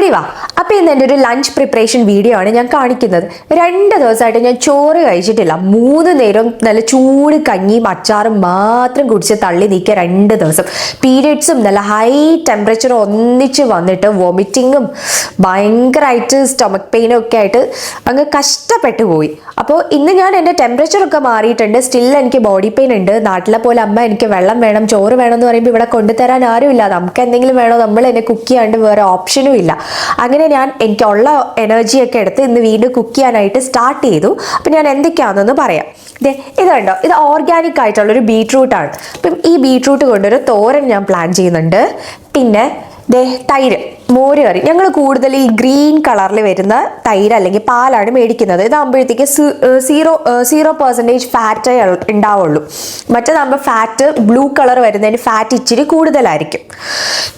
ഓടി വാ. അപ്പോൾ ഇന്ന് എൻ്റെ ഒരു ലഞ്ച് പ്രിപ്പറേഷൻ വീഡിയോ ആണ് ഞാൻ കാണിക്കുന്നത്. 2 ദിവസമായിട്ട് ഞാൻ ചോറ് കഴിച്ചിട്ടില്ല. 3 നേരം നല്ല ചൂട് കഞ്ഞിയും അച്ചാറും മാത്രം കുടിച്ച് തള്ളി നീക്കിയ 2 ദിവസം. പീരിയഡ്സും നല്ല ഹൈ ടെമ്പറേച്ചറും ഒന്നിച്ച് വന്നിട്ട് വോമിറ്റിങ്ങും ഭയങ്കരമായിട്ട് സ്റ്റൊമക് പെയിനും ഒക്കെ ആയിട്ട് അങ്ങ് കഷ്ടപ്പെട്ടു പോയി. അപ്പോൾ ഇന്ന് ഞാൻ എൻ്റെ ടെമ്പറേച്ചറൊക്കെ മാറിയിട്ടുണ്ട്. സ്റ്റിൽ എനിക്ക് ബോഡി പെയിൻ ഉണ്ട്. നാട്ടിലെ പോലെ അമ്മ എനിക്ക് വെള്ളം വേണം, ചോറ് വേണം എന്ന് പറയുമ്പോൾ ഇവിടെ കൊണ്ടുതരാൻ ആരുമില്ല. നമുക്ക് എന്തെങ്കിലും വേണോ, നമ്മൾ എന്നെ കുക്ക് ചെയ്യാണ്ട് വേറെ ഓപ്ഷനും ഇല്ല. അങ്ങനെ ഞാൻ എനിക്കുള്ള എനർജിയൊക്കെ എടുത്ത് ഇന്ന് വീണ്ടും കുക്ക് ചെയ്യാനായിട്ട് സ്റ്റാർട്ട് ചെയ്തു. അപ്പം ഞാൻ എന്തൊക്കെയാണെന്ന് പറയാം. ഇത് കണ്ടോ, ഇത് ഓർഗാനിക് ആയിട്ടുള്ളൊരു ബീട്രൂട്ടാണ്. അപ്പം ഈ ബീട്രൂട്ട് കൊണ്ടൊരു തോരൻ ഞാൻ പ്ലാൻ ചെയ്യുന്നുണ്ട്. പിന്നെ തൈര്, മോര് കറി. ഞങ്ങൾ കൂടുതൽ ഈ ഗ്രീൻ കളറിൽ വരുന്ന തൈര് അല്ലെങ്കിൽ പാലാണ് മേടിക്കുന്നത്. ഇതാകുമ്പോഴത്തേക്ക് 0% ഫാറ്റേ ഉണ്ടാവുള്ളൂ. മറ്റേതാകുമ്പോൾ ഫാറ്റ് ബ്ലൂ കളർ വരുന്നതിന് ഫാറ്റ് ഇച്ചിരി കൂടുതലായിരിക്കും.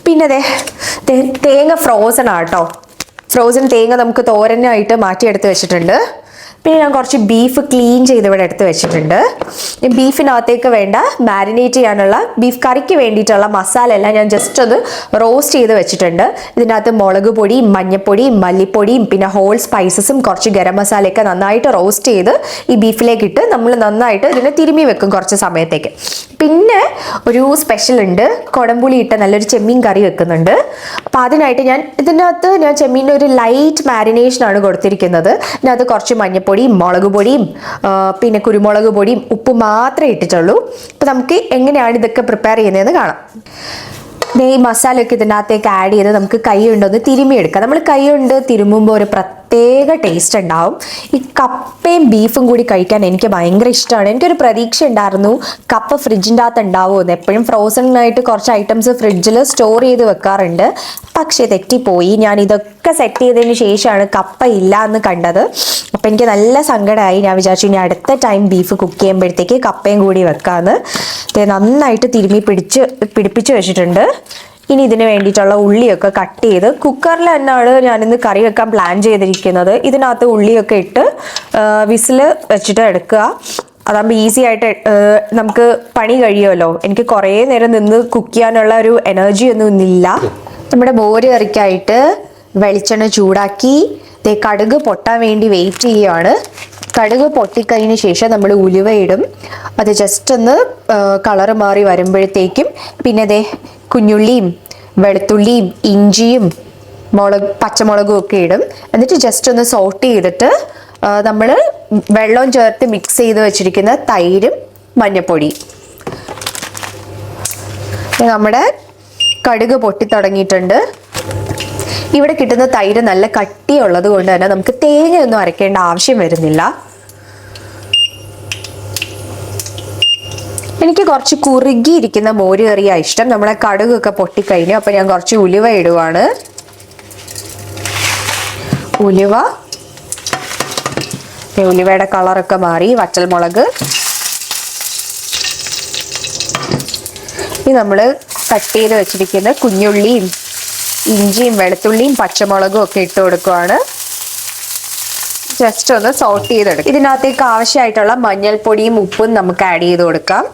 പിന്നെ തേങ്ങ ഫ്രോസൺ ആട്ടോ. ഫ്രോസൺ തേങ്ങ നമുക്ക് തോരനായിട്ട് മാറ്റിയെടുത്ത് വെച്ചിട്ടുണ്ട്. പിന്നെ ഞാൻ കുറച്ച് ബീഫ് ക്ലീൻ ചെയ്ത് ഇവിടെ എടുത്ത് വെച്ചിട്ടുണ്ട്. ബീഫിനകത്തേക്ക് വേണ്ട മാരിനേറ്റ് ചെയ്യാനുള്ള ബീഫ് കറിക്ക് വേണ്ടിയിട്ടുള്ള മസാല എല്ലാം ഞാൻ ജസ്റ്റ് ഒന്ന് റോസ്റ്റ് ചെയ്ത് വെച്ചിട്ടുണ്ട്. ഇതിനകത്ത് മുളക് പൊടിയും മഞ്ഞപ്പൊടിയും മല്ലിപ്പൊടിയും പിന്നെ ഹോൾ സ്പൈസസും കുറച്ച് ഗരം മസാലയൊക്കെ നന്നായിട്ട് റോസ്റ്റ് ചെയ്ത് ഈ ബീഫിലേക്ക് ഇട്ട് നമ്മൾ നന്നായിട്ട് ഇതിനെ തിരുമ്മി വെക്കും കുറച്ച് സമയത്തേക്ക്. പിന്നെ ഒരു സ്പെഷ്യൽ ഉണ്ട്, കുടംപുളി ഇട്ട നല്ലൊരു ചെമ്മീൻ കറി വെക്കുന്നുണ്ട്. അപ്പം അതിനായിട്ട് ഇതിനകത്ത് ഞാൻ ചെമ്മീൻ്റെ ഒരു ലൈറ്റ് മാരിനേഷനാണ് കൊടുത്തിരിക്കുന്നത്. ഇതിനകത്ത് കുറച്ച് മഞ്ഞപ്പൊടി, മുളക് പൊടിയും പിന്നെ കുരുമുളക് പൊടിയും ഉപ്പ് മാത്രമേ ഇട്ടിട്ടുള്ളൂ. അപ്പൊ നമുക്ക് എങ്ങനെയാണ് ഇതൊക്കെ പ്രിപ്പയർ ചെയ്യുന്നതെന്ന് കാണാം. ഈ മസാലയൊക്കെ ഇതിനകത്തേക്ക് ആഡ് ചെയ്ത് നമുക്ക് കൈ കൊണ്ടൊന്ന് തിരുമ്മിയെടുക്കാം. നമ്മൾ കൈ കൊണ്ട് തിരുമ്മുമ്പോൾ ഒരു പ്രത്യേക ടേസ്റ്റ് ഉണ്ടാവും. ഈ കപ്പയും ബീഫും കൂടി കഴിക്കാൻ എനിക്ക് ഭയങ്കര ഇഷ്ടമാണ്. എനിക്കൊരു പ്രതീക്ഷ ഉണ്ടായിരുന്നു കപ്പ ഫ്രിഡ്ജിൻ്റെ അകത്ത് ഉണ്ടാവുമെന്ന്. എപ്പോഴും ഫ്രോസണായിട്ട് കുറച്ച് ഐറ്റംസ് ഫ്രിഡ്ജിൽ സ്റ്റോർ ചെയ്ത് വെക്കാറുണ്ട്. പക്ഷേ തെറ്റിപ്പോയി. ഞാൻ ഇതൊക്കെ സെറ്റ് ചെയ്തതിന് ശേഷമാണ് കപ്പ ഇല്ല എന്ന് കണ്ടത്. അപ്പം എനിക്ക് നല്ല സങ്കടമായി. ഞാൻ വിചാരിച്ചു ഇനി അടുത്ത ടൈം ബീഫ് കുക്ക് ചെയ്യുമ്പോഴത്തേക്ക് കപ്പയും കൂടി വെക്കാമെന്ന്. നന്നായിട്ട് തിരുമ്മി പിടിപ്പിച്ച് വെച്ചിട്ടുണ്ട്. ഇനി ഇതിന് വേണ്ടിയിട്ടുള്ള ഉള്ളിയൊക്കെ കട്ട് ചെയ്ത് കുക്കറിൽ തന്നെയാണ് ഞാനിന്ന് കറി വെക്കാൻ പ്ലാൻ ചെയ്തിരിക്കുന്നത്. ഇതിനകത്ത് ഉള്ളിയൊക്കെ ഇട്ട് വിസിൽ വെച്ചിട്ട് എടുക്കുക. അതാകുമ്പോൾ ഈസി ആയിട്ട് നമുക്ക് പണി കഴിയുമല്ലോ. എനിക്ക് കുറേ നേരം നിന്ന് കുക്ക് ചെയ്യാനുള്ള ഒരു എനർജി ഒന്നും ഇന്നില്ല. നമ്മുടെ മോര് കറിക്കായിട്ട് വെളിച്ചെണ്ണ ചൂടാക്കി കടുക് പൊട്ടാൻ വേണ്ടി വെയിറ്റ് ചെയ്യുകയാണ്. കടുക് പൊട്ടിക്കഴിഞ്ഞ ശേഷം നമ്മൾ ഉലുവ ഇടും. അത് ജസ്റ്റ് ഒന്ന് കളറ് മാറി വരുമ്പോഴത്തേക്കും പിന്നെ കുഞ്ഞുള്ളിയും വെളുത്തുള്ളിയും ഇഞ്ചിയും പച്ചമുളകും ഒക്കെ ഇടും. എന്നിട്ട് ജസ്റ്റ് ഒന്ന് സോട്ട് ചെയ്തിട്ട് നമ്മൾ വെള്ളം ചേർത്ത് മിക്സ് ചെയ്ത് വെച്ചിരിക്കുന്ന തൈരും മഞ്ഞപ്പൊടിയും. നമ്മുടെ കടുക് പൊട്ടി തുടങ്ങിയിട്ടുണ്ട്. ഇവിടെ കിട്ടുന്ന തൈര് നല്ല കട്ടിയുള്ളത് കൊണ്ട് തന്നെ നമുക്ക് തേങ്ങയൊന്നും അരയ്ക്കേണ്ട ആവശ്യം വരുന്നില്ല. എനിക്ക് കുറച്ച് കുറുകിയിരിക്കുന്ന മോര് കറിയാണ് ഇഷ്ടം. നമ്മളെ കടുകൊക്കെ പൊട്ടിക്കഴിഞ്ഞു. അപ്പൊ ഞാൻ കുറച്ച് ഉലുവ ഇടുവാണ്. ഉലുവയുടെ കളറൊക്കെ മാറി. വറ്റൽമുളക്, ഇത് നമ്മള് കട്ട് ചെയ്ത് വെച്ചിരിക്കുന്ന കുഞ്ഞുള്ളിയും ഇഞ്ചിയും വെളുത്തുള്ളിയും പച്ചമുളകും ഒക്കെ ഇട്ട് കൊടുക്കുവാണ്. ജസ്റ്റ് ഒന്ന് സോട്ട് ചെയ്തെടുക്കും. ഇതിനകത്തേക്ക് ആവശ്യമായിട്ടുള്ള മഞ്ഞൾപ്പൊടിയും ഉപ്പും നമുക്ക് ആഡ് ചെയ്ത് കൊടുക്കാം.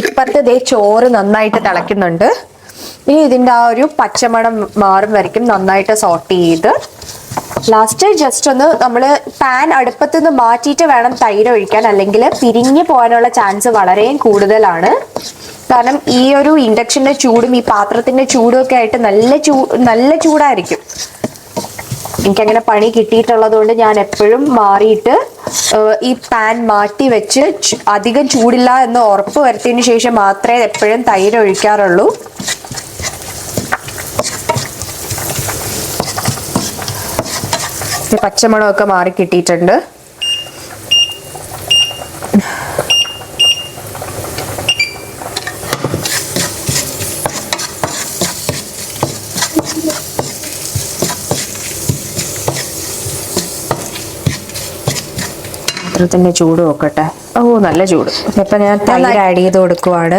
ഇപ്പുറത്തെ ചോറ് നന്നായിട്ട് തിളയ്ക്കുന്നുണ്ട്. ഇനി ഇതിൻ്റെ ആ ഒരു പച്ചമണം മാറും വരയ്ക്കും നന്നായിട്ട് സോട്ട് ചെയ്ത് ലാസ്റ്റ് ജസ്റ്റ് ഒന്ന് നമ്മൾ പാൻ അടുപ്പത്ത് നിന്ന് മാറ്റിയിട്ട് വേണം തൈര് ഒഴിക്കാൻ. അല്ലെങ്കിൽ പിരിഞ്ഞു പോകാനുള്ള ചാൻസ് വളരെ കൂടുതലാണ്. കാരണം ഈ ഒരു ഇൻഡക്ഷന്റെ ചൂടും ഈ പാത്രത്തിന്റെ ചൂടും ഒക്കെ ആയിട്ട് നല്ല ചൂടായിരിക്കും. എനിക്കങ്ങനെ പണി കിട്ടിയിട്ടുള്ളത് കൊണ്ട് ഞാൻ എപ്പോഴും മാറിയിട്ട് ഈ പാൻ മാറ്റി വെച്ച് അധികം ചൂടില്ല എന്ന് ഉറപ്പ് വരുത്തിയതിനു ശേഷം മാത്രമേ എപ്പോഴും തൈര് ഒഴിക്കാറുള്ളൂ. പച്ചമണമൊക്കെ മാറി കിട്ടിയിട്ടുണ്ട്. പാത്രത്തിന്റെ ചൂട് നോക്കട്ടെ. നല്ല ചൂട്. ഇപ്പൊ ഞാൻ തൈര് ആഡ് ചെയ്ത് കൊടുക്കുവാണ്.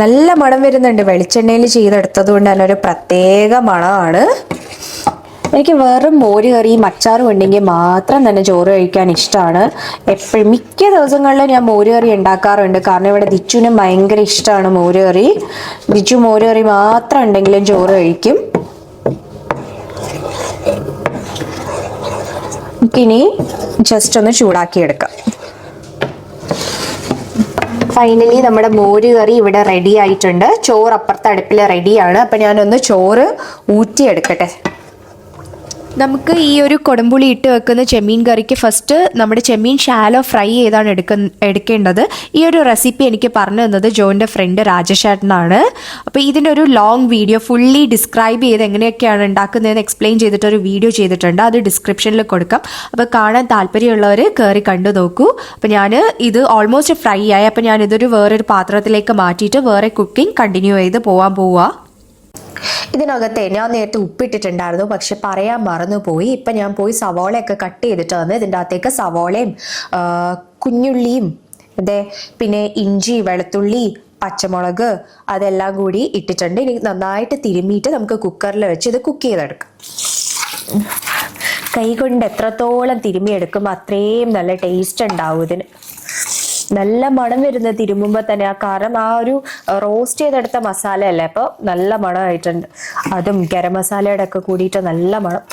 നല്ല മണം വരുന്നുണ്ട്. വെളിച്ചെണ്ണയിൽ ചെയ്തെടുത്തത് കൊണ്ട് തന്നെ ഒരു പ്രത്യേക മണമാണ്. എനിക്ക് വെറും മോര് കറിയും അച്ചാറും ഉണ്ടെങ്കിൽ മാത്രം തന്നെ ചോറ് കഴിക്കാൻ ഇഷ്ടമാണ്. എപ്പോഴും മിക്ക ദിവസങ്ങളിലും ഞാൻ മോര് കറി ഉണ്ടാക്കാറുണ്ട്. കാരണം ഇവിടെ ദിച്ചുവിനും ഭയങ്കര ഇഷ്ടമാണ് മോര് കറി. ദിച്ചു മോര് കറി മാത്രം ഉണ്ടെങ്കിലും ചോറ് കഴിക്കും. നമുക്കിനി ജസ്റ്റ് ഒന്ന് ചൂടാക്കിയെടുക്കാം. ഫൈനലി നമ്മുടെ മോര് കറി ഇവിടെ റെഡി ആയിട്ടുണ്ട്. ചോറ് അപ്പുറത്തെ അടുപ്പിൽ റെഡിയാണ്. അപ്പം ഞാനൊന്ന് ചോറ് ഊറ്റിയെടുക്കട്ടെ. നമുക്ക് ഈ ഒരു കൊടംപുളി ഇട്ട് വെക്കുന്ന ചെമ്മീൻ കറിക്ക് ഫസ്റ്റ് നമ്മുടെ ചെമ്മീൻ ഷാലോ ഫ്രൈ ചെയ്താണ് എടുക്കേണ്ടത്. ഈ ഒരു റെസിപ്പി എനിക്ക് പറഞ്ഞു തന്നത് ജോൻ്റെ ഫ്രണ്ട് രാജേഷേട്ടനാണ്. അപ്പോൾ ഇതിൻ്റെ ഒരു ലോങ് വീഡിയോ ഫുള്ളി ഡിസ്ക്രൈബ് ചെയ്ത് എങ്ങനെയൊക്കെയാണ് ഉണ്ടാക്കുന്നതെന്ന് എക്സ്പ്ലെയിൻ ചെയ്തിട്ടൊരു വീഡിയോ ചെയ്തിട്ടുണ്ട്. അത് ഡിസ്ക്രിപ്ഷനിൽ കൊടുക്കാം. അപ്പോൾ കാണാൻ താല്പര്യമുള്ളവർ കയറി കണ്ടു നോക്കൂ. അപ്പോൾ ഞാൻ ഇത് ഓൾമോസ്റ്റ് ഫ്രൈ ആയി. അപ്പോൾ ഞാനിതൊരു വേറൊരു പാത്രത്തിലേക്ക് മാറ്റിയിട്ട് വേറെ കുക്കിംഗ് കണ്ടിന്യൂ ചെയ്ത് പോവുക. ഇതിനകത്തെ ഞാൻ നേരത്തെ ഉപ്പിട്ടിട്ടുണ്ടായിരുന്നു, പക്ഷെ പറയാൻ മറന്നുപോയി. ഇപ്പം ഞാൻ പോയി സവോളയൊക്കെ കട്ട് ചെയ്തിട്ട് വന്ന് ഇതിൻ്റെ അകത്തേക്ക് സവോളയും കുഞ്ഞുള്ളിയും പിന്നെ ഇഞ്ചി, വെളുത്തുള്ളി, പച്ചമുളക് അതെല്ലാം കൂടി ഇട്ടിട്ടുണ്ട്. ഇനി നന്നായിട്ട് തിരുമ്മിയിട്ട് നമുക്ക് കുക്കറിൽ വെച്ച് ഇത് കുക്ക് ചെയ്തെടുക്കാം. കൈ കൊണ്ട് എത്രത്തോളം തിരുമ്മിയെടുക്കുമ്പോൾ അത്രയും നല്ല ടേസ്റ്റ് ഉണ്ടാവും ഇതിന്. നല്ല മണം വരുന്നത് തിരുമ്പുമ്പോൾ തന്നെ. കാരണം ആ ഒരു റോസ്റ്റ് ചെയ്തെടുത്ത മസാല അല്ലേ, അപ്പോൾ നല്ല മണമായിട്ടുണ്ട്. അതും ഗരം മസാലയുടെ ഒക്കെ കൂടിയിട്ട് നല്ല മണം.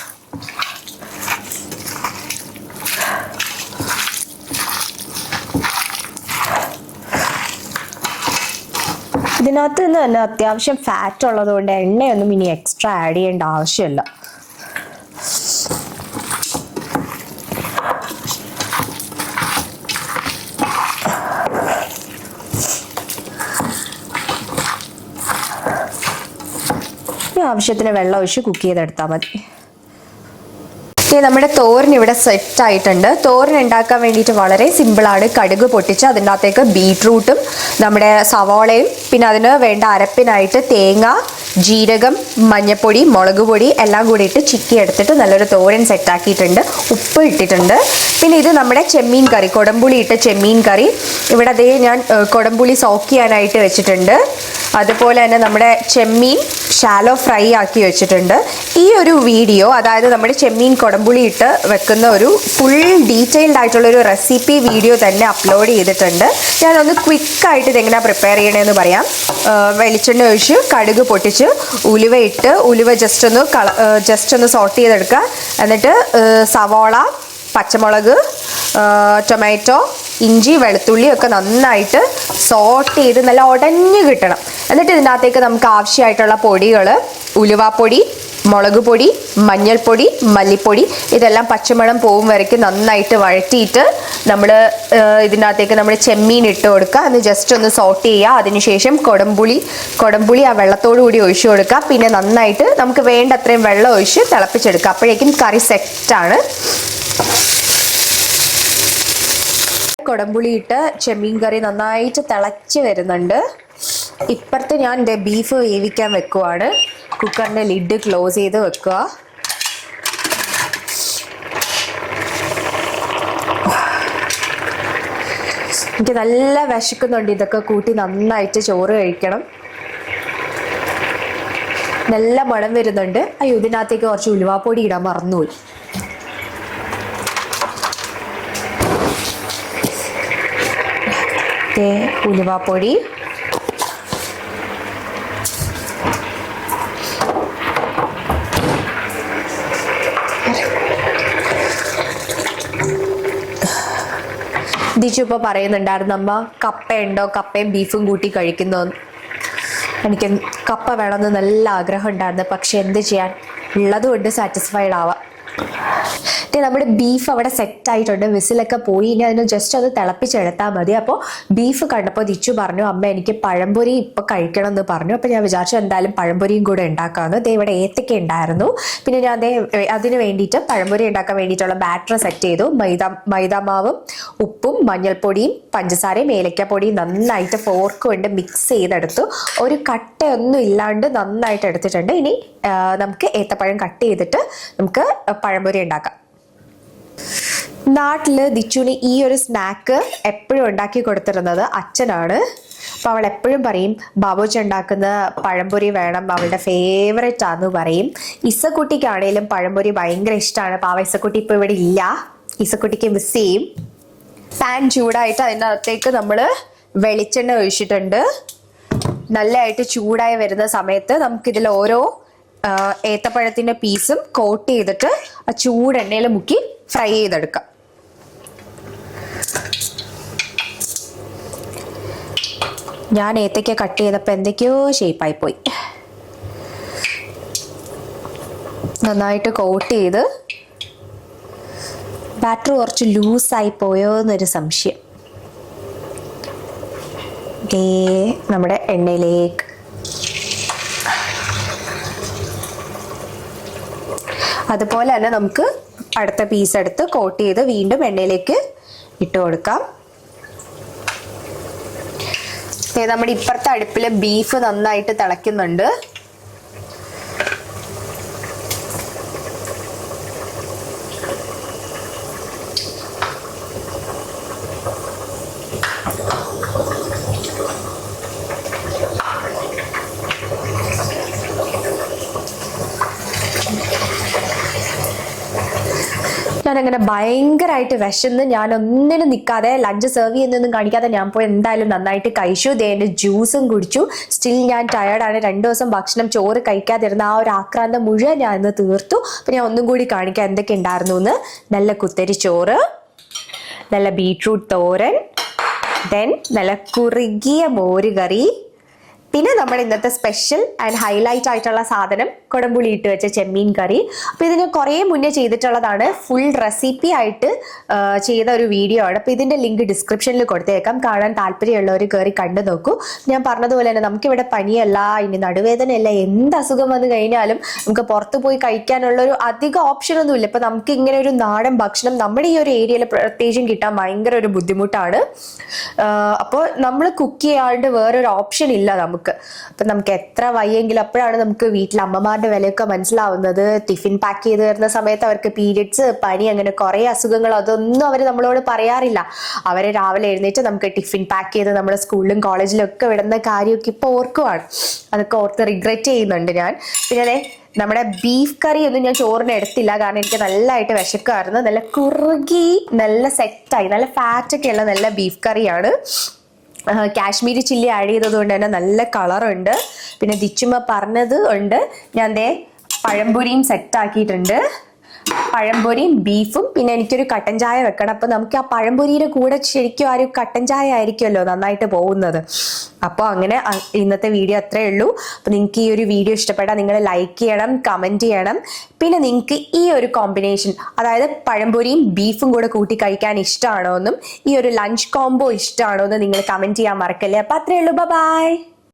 ഇതിനകത്ത് നിന്ന് തന്നെ അത്യാവശ്യം ഫാറ്റ് ഉള്ളതുകൊണ്ട് എണ്ണയൊന്നും ഇനി എക്സ്ട്രാ ആഡ് ചെയ്യേണ്ട ആവശ്യമില്ല. ആവശ്യത്തിന് വെള്ളം ഒഴിച്ച് കുക്ക് ചെയ്തെടുത്താൽ മതി. നമ്മുടെ തോരൻ ഇവിടെ സെറ്റ് ആയിട്ടുണ്ട്. തോരൻ ഉണ്ടാക്കാൻ വേണ്ടിയിട്ട് വളരെ സിമ്പിളാണ്. കടുക് പൊട്ടിച്ച് അതിൻ്റെ അകത്തേക്ക് ബീട്രൂട്ടും നമ്മുടെ സവാളയും പിന്നെ അതിന് വേണ്ട അരപ്പിനായിട്ട് തേങ്ങ, ജീരകം, മഞ്ഞൾപ്പൊടി, മുളക് പൊടി എല്ലാം കൂടി ഇട്ട് ചിക്കി എടുത്തിട്ട് നല്ലൊരു തോരൻ സെറ്റാക്കിയിട്ടുണ്ട്. ഉപ്പ് ഇട്ടിട്ടുണ്ട്. പിന്നെ ഇത് നമ്മുടെ ചെമ്മീൻ കറി, കൊടംപുളി ഇട്ട ചെമ്മീൻ കറി. ഇവിടെ അതേ ഞാൻ കൊടംപുളി സോക്ക് ചെയ്യാനായിട്ട് വെച്ചിട്ടുണ്ട്. അതുപോലെ തന്നെ നമ്മുടെ ചെമ്മീൻ ഷാലോ ഫ്രൈ ആക്കി വെച്ചിട്ടുണ്ട്. ഈ ഒരു വീഡിയോ, അതായത് നമ്മുടെ ചെമ്മീൻ കൊടംപുളി ഇട്ട് വെക്കുന്ന ഒരു ഫുൾ ഡീറ്റെയിൽഡ് ആയിട്ടുള്ളൊരു റെസിപ്പി വീഡിയോ തന്നെ അപ്ലോഡ് ചെയ്തിട്ടുണ്ട്. ഞാനൊന്ന് ക്വിക്കായിട്ട് ഇതെങ്ങനെയാണ് പ്രിപ്പയർ ചെയ്യണമെന്ന് പറയാം. വെളിച്ചെണ്ണ ഒഴിച്ച് കടുക് പൊട്ടിച്ച് ഉലുവ ഇട്ട് ഉലുവ ജസ്റ്റ് ഒന്ന് സോട്ട് ചെയ്തെടുക്കുക. എന്നിട്ട് സവാള, പച്ചമുളക്, ടൊമാറ്റോ, ഇഞ്ചി, വെളുത്തുള്ളി ഒക്കെ നന്നായിട്ട് സോട്ട് ചെയ്ത് നല്ല ഉടഞ്ഞ് കിട്ടണം. എന്നിട്ട് ഇതിനകത്തേക്ക് നമുക്ക് ആവശ്യമായിട്ടുള്ള പൊടികൾ ഉലുവാപ്പൊടി, മുളക് പൊടി, മഞ്ഞൾപ്പൊടി, മല്ലിപ്പൊടി ഇതെല്ലാം പച്ചമണം പോകും വരയ്ക്ക് നന്നായിട്ട് വഴറ്റിയിട്ട് നമ്മൾ ഇതിനകത്തേക്ക് നമ്മൾ ചെമ്മീൻ ഇട്ട് കൊടുക്കുക. അത് ജസ്റ്റ് ഒന്ന് സോട്ട് ചെയ്യുക. അതിനുശേഷം കൊടംപുളി ആ വെള്ളത്തോടു കൂടി ഒഴിച്ചു കൊടുക്കുക. പിന്നെ നന്നായിട്ട് നമുക്ക് വേണ്ട അത്രയും വെള്ളം ഒഴിച്ച് തിളപ്പിച്ചെടുക്കുക. അപ്പോഴേക്കും കറി സെറ്റാണ്. കൊടംപുളി ഇട്ട് ചെമ്മീൻ കറി നന്നായിട്ട് തിളച്ച് വരുന്നുണ്ട്. ഇപ്പുറത്ത് ഞാൻ ബീഫ് വേവിക്കാൻ വെക്കുവാണ്. കുക്കറിൻ്റെ ലിഡ് ക്ലോസ് ചെയ്ത് വെക്കുക. എനിക്ക് നല്ല വിശക്കുന്നുണ്ട്. ഇതൊക്കെ കൂട്ടി നന്നായിട്ട് ചോറ് കഴിക്കണം. നല്ല മണം വരുന്നുണ്ട്. അയ്യോ, ഇതിനകത്തേക്ക് കുറച്ച് ഉലുവാപ്പൊടി ഇടാൻ മറന്നുപോയി. ഉലുവാപ്പൊടി, ദിച്ചു ഇപ്പോൾ പറയുന്നുണ്ടായിരുന്നു, അമ്മ കപ്പയുണ്ടോ, കപ്പയും ബീഫും കൂട്ടി കഴിക്കുന്നതെന്ന്. എനിക്ക് കപ്പ വേണമെന്ന് നല്ല ആഗ്രഹം ഉണ്ടായിരുന്നു. പക്ഷെ എന്ത് ചെയ്യാൻ, ഉള്ളതുകൊണ്ട് സാറ്റിസ്ഫൈഡ് ആവാം. നമ്മുടെ ബീഫ് അവിടെ സെറ്റായിട്ടുണ്ട്. വിസിലൊക്കെ പോയി. ഇനി അതിന് ജസ്റ്റ് അത് തിളപ്പിച്ചെടുത്താൽ മതി. അപ്പോൾ ബീഫ് കണ്ടപ്പോൾ ദിച്ചു പറഞ്ഞു, അമ്മ എനിക്ക് പഴംപൊരി ഇപ്പം കഴിക്കണം എന്ന് പറഞ്ഞു. അപ്പോൾ ഞാൻ വിചാരിച്ചു എന്തായാലും പഴംപൊരിയും കൂടെ ഉണ്ടാക്കാമെന്ന്. ഇവിടെ ഏത്തക്ക ഉണ്ടായിരുന്നു. പിന്നെ ഞാൻ അതിന് വേണ്ടിയിട്ട് പഴംപൊരി ഉണ്ടാക്കാൻ വേണ്ടിയിട്ടുള്ള ബാറ്റർ സെറ്റ് ചെയ്തു. മൈദാമാവും ഉപ്പും മഞ്ഞൾപ്പൊടിയും പഞ്ചസാരയും ഏലക്കപ്പൊടിയും നന്നായിട്ട് ഫോർക്ക് കൊണ്ട് മിക്സ് ചെയ്തെടുത്തു. ഒരു കട്ടയൊന്നും ഇല്ലാണ്ട് നന്നായിട്ട് എടുത്തിട്ടുണ്ട്. ഇനി നമുക്ക് ഏത്തപ്പഴം കട്ട് ചെയ്തിട്ട് നമുക്ക് പഴംപൊരി ഉണ്ടാക്കാം. നാട്ടില് ദിച്ചുവിന് ഈ ഒരു സ്നാക്ക് എപ്പോഴും ഉണ്ടാക്കി കൊടുത്തിരുന്നത് അച്ഛനാണ്. അപ്പൊ അവൾ എപ്പോഴും പറയും, ബാബുജി ഉണ്ടാക്കുന്ന പഴംപൊരി വേണം, അവളുടെ ഫേവറേറ്റ് ആണെന്ന് പറയും. ഇസക്കുട്ടിക്കാണേലും പഴംപൊരി ഭയങ്കര ഇഷ്ടമാണ്. പാവ ഇസക്കുട്ടി ഇപ്പൊ ഇവിടെ ഇല്ല. ഇസക്കുട്ടിക്ക് മിസ് ചെയ്യും. പാൻ ചൂടായിട്ട് അതിനകത്തേക്ക് നമ്മൾ വെളിച്ചെണ്ണ ഒഴിച്ചിട്ടുണ്ട്. നല്ലതായിട്ട് ചൂടായി വരുന്ന സമയത്ത് നമുക്കിതിൽ ഓരോ ഏത്തപ്പഴത്തിന്റെ പീസും കോട്ട് ചെയ്തിട്ട് ആ ചൂടെണ്ണയിൽ മുക്കി ഫ്രൈ ചെയ്തെടുക്കാം. ഞാൻ ഏത്തയ്ക്ക കട്ട് ചെയ്തപ്പോൾ എന്തൊക്കെയോ ഷേപ്പായി പോയി. നന്നായിട്ട് കോട്ട് ചെയ്ത് ബാറ്റർ കുറച്ച് ലൂസായി പോയോ എന്നൊരു സംശയം. നമ്മുടെ എണ്ണയിലേക്ക് അതുപോലെ തന്നെ നമുക്ക് അടുത്ത പീസ് എടുത്ത് കോട്ട് ചെയ്ത് വീണ്ടും എണ്ണയിലേക്ക് ഇട്ട് കൊടുക്കാം. നമ്മുടെ ഇപ്പുറത്തെ അടുപ്പില് ബീഫ് നന്നായിട്ട് തിളയ്ക്കുന്നുണ്ട്. ഞാനങ്ങനെ ഭയങ്കരമായിട്ട് വിശന്ന് ഞാൻ ഒന്നിനും നിൽക്കാതെ ലഞ്ച് സെർവ് ചെയ്യുന്നൊന്നും കാണിക്കാതെ ഞാൻ പോയി എന്തായാലും നന്നായിട്ട് കഴിച്ചു. എൻ്റെ ജ്യൂസും കുടിച്ചു. സ്റ്റിൽ ഞാൻ ടയേർഡാണ്. 2 ദിവസം ഭക്ഷണം ചോറ് കഴിക്കാതിരുന്ന ആ ഒരു ആക്രാന്തം മുഴുവൻ ഞാൻ ഇന്ന് തീർത്തു. അപ്പം ഞാൻ ഒന്നും കൂടി കാണിക്കാം എന്തൊക്കെ ഉണ്ടായിരുന്നു എന്ന്. നല്ല കുത്തരി ചോറ്, നല്ല ബീട്രൂട്ട് തോരൻ, ദെൻ നല്ല കുറുകിയ മോര് കറി, പിന്നെ നമ്മുടെ ഇന്നത്തെ സ്പെഷ്യൽ ആൻഡ് ഹൈലൈറ്റ് ആയിട്ടുള്ള സാധനം കുടംപുളി ഇട്ട് വെച്ച ചെമ്മീൻ കറി. അപ്പോൾ ഇത് ഞാൻ കുറേ മുന്നേ ചെയ്തിട്ടുള്ളതാണ്. ഫുൾ റെസിപ്പി ആയിട്ട് ചെയ്ത ഒരു വീഡിയോ ആണ്. അപ്പോൾ ഇതിൻ്റെ ലിങ്ക് ഡിസ്ക്രിപ്ഷനിൽ കൊടുത്തേക്കാം. കാണാൻ താല്പര്യമുള്ളവർ കയറി കണ്ടു നോക്കൂ. ഞാൻ പറഞ്ഞതുപോലെ തന്നെ നമുക്കിവിടെ പനിയല്ല, ഇനി നടുവേദനയല്ല, എന്ത് അസുഖം വന്നു കഴിഞ്ഞാലും നമുക്ക് പുറത്ത് പോയി കഴിക്കാനുള്ളൊരു അധികം ഓപ്ഷനൊന്നുമില്ല. ഇപ്പം നമുക്ക് ഇങ്ങനെ ഒരു നാടൻ ഭക്ഷണം നമ്മുടെ ഈ ഒരു ഏരിയയിൽ പ്രത്യേകിച്ചും കിട്ടാൻ ഭയങ്കര ഒരു ബുദ്ധിമുട്ടാണ്. അപ്പോൾ നമ്മൾ കുക്ക് ചെയ്യാണ്ട് വേറൊരു ഓപ്ഷൻ ഇല്ല നമുക്ക്. അപ്പം നമുക്ക് എത്ര വയ്യെങ്കിലും അപ്പോഴാണ് നമുക്ക് വീട്ടിൽ അമ്മമാരുടെ വിലയൊക്കെ മനസ്സിലാവുന്നത്. ടിഫിൻ പാക്ക് ചെയ്ത് തരുന്ന സമയത്ത് അവർക്ക് പീരിയഡ്സ്, പനി, അങ്ങനെ കുറേ അസുഖങ്ങൾ, അതൊന്നും അവർ നമ്മളോട് പറയാറില്ല. അവരെ രാവിലെ എഴുന്നേറ്റ് നമുക്ക് ടിഫിൻ പാക്ക് ചെയ്ത് നമ്മുടെ സ്കൂളിലും കോളേജിലും ഒക്കെ വിടുന്ന കാര്യമൊക്കെ ഇപ്പോൾ ഓർക്കുവാണ്. അതൊക്കെ ഓർത്ത് റിഗ്രറ്റ് ചെയ്യുന്നുണ്ട് ഞാൻ. പിന്നെ നമ്മുടെ ബീഫ് കറി ഒന്നും ഞാൻ ചോറിന് എടുത്തില്ല, കാരണം എനിക്ക് നല്ലതായിട്ട് വിശക്കുമായിരുന്നു. നല്ല കുറുകി നല്ല സെറ്റായി നല്ല ഫാറ്റൊക്കെ ഉള്ള നല്ല ബീഫ് കറിയാണ്. കാശ്മീരി ചില്ലി ആഡ് ചെയ്തത് കൊണ്ട് തന്നെ നല്ല കളറുണ്ട്. പിന്നെ ദിച്ചുമ്മ പറഞ്ഞത് ഉണ്ട്. ഞാൻ പഴംപൊരിയും സെറ്റാക്കിയിട്ടുണ്ട്. പഴംപൊരിയും ബീഫും, പിന്നെ എനിക്കൊരു കട്ടൻ ചായ വെക്കണം. അപ്പം നമുക്ക് ആ പഴംപൊരിയുടെ കൂടെ ശരിക്കും ആ ഒരു കട്ടൻ ചായ ആയിരിക്കുമല്ലോ നന്നായിട്ട് പോകുന്നത്. അപ്പോൾ അങ്ങനെ ഇന്നത്തെ വീഡിയോ അത്രേ ഉള്ളൂ. അപ്പോൾ നിങ്ങൾക്ക് ഈ ഒരു വീഡിയോ ഇഷ്ടപ്പെട്ടാൽ നിങ്ങൾ ലൈക്ക് ചെയ്യണം, കമൻറ്റ് ചെയ്യണം. പിന്നെ നിങ്ങൾക്ക് ഈ ഒരു കോമ്പിനേഷൻ, അതായത് പഴംപൊരിയും ബീഫും കൂടെ കൂട്ടി കഴിക്കാൻ ഇഷ്ടമാണോ എന്നും ഈ ഒരു ലഞ്ച് കോംബോ ഇഷ്ടമാണോ എന്ന് നിങ്ങൾ കമൻറ്റ് ചെയ്യാൻ മറക്കല്ലേ. അപ്പോൾ അത്രേ ഉള്ളൂ. ബൈ.